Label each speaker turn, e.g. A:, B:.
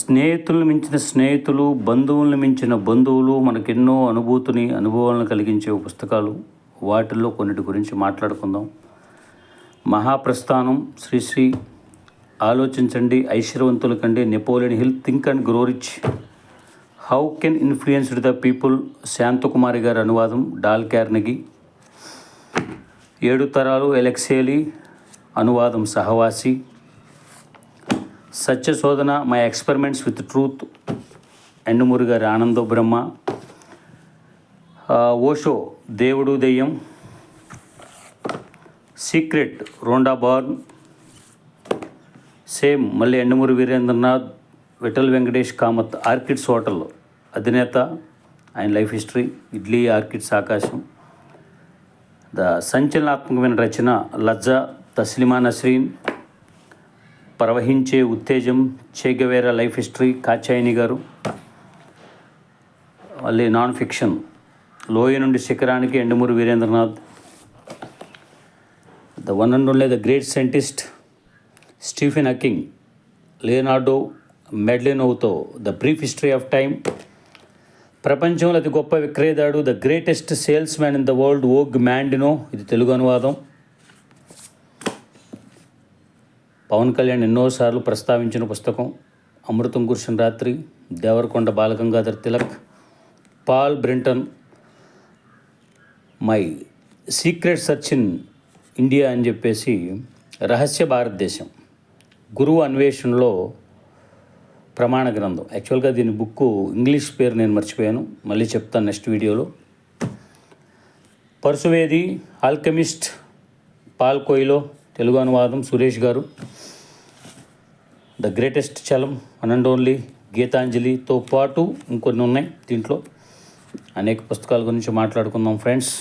A: స్నేహితులను మించిన స్నేహితులు, బంధువులను మించిన బంధువులు మనకెన్నో అనుభవాలను కలిగించే పుస్తకాలు. వాటిల్లో కొన్నిటి గురించి మాట్లాడుకుందాం. మహాప్రస్థానం, శ్రీశ్రీ, ఆలోచించండి, ఐశ్వర్యవంతుల కంటే, Napoleon Hill, think and grow rich, how can influenced the people, Shanthakumari గారి అనువాదం, డాల్ కార్నెగీ, 7 తరాలు, ఎలెక్సేలి అనువాదం, Sahavasi, Satyashodhana, my experiments with truth, Yandamuri గారి ఆనందో బ్రహ్మ, ఓషో, దేవుడు దెయ్యం, సీక్రెట్, రోండా బార్న్, సేమ్ మళ్ళీ ఎండుమూరి వీరేంద్రనాథ్, విఠల్ వెంకటేష్ కామత్, ఆర్కిడ్స్ హోటల్ అధినేత, ఆయన లైఫ్ హిస్టరీ, ఇడ్లీ, ఆర్కిడ్స్, ఆకాశం, ద సంచలనాత్మకమైన రచన లజ్జా, తస్లిమా నస్రీన్, ప్రవహించే ఉత్తేజం, చే గెవేరా లైఫ్ హిస్టరీ, కాచాయిని గారు. మళ్ళీ నాన్ ఫిక్షన్, లోయ నుండి శిఖరానికి, Yandamoori Veerendranath, the one and only the great scientist Stephen Hawking, Leonardo మెడ్లినోవ్తో the brief history of time, ప్రపంచంలో అతి గొప్ప విక్రయదాడు, the greatest salesman in the world, Og Mandino, ఇది తెలుగు అనువాదం. పవన్ కళ్యాణ్ ఎన్నోసార్లు ప్రస్తావించిన పుస్తకం, అమృతం కురిసిన రాత్రి, Devarakonda Balagangadhar Tilak, Paul Brunton, my secret search in India అని చెప్పేసి, రహస్య భారతదేశం, గురువు అన్వేషణలో ప్రమాణ గ్రంథం. యాక్చువల్గా దీని బుక్ ఇంగ్లీష్ పేరు నేను మర్చిపోయాను, మళ్ళీ చెప్తాను నెక్స్ట్ వీడియోలో. Parasuvedi, alchemist, Paul Coelho, Telugu అనువాదం, Suresh garu, the greatest Chalam, one and only, గీతాంజలితో పాటు ఇంకొన్ని ఉన్నాయి. దీంట్లో అనేక పుస్తకాల గురించి మాట్లాడుకుందాం ఫ్రెండ్స్.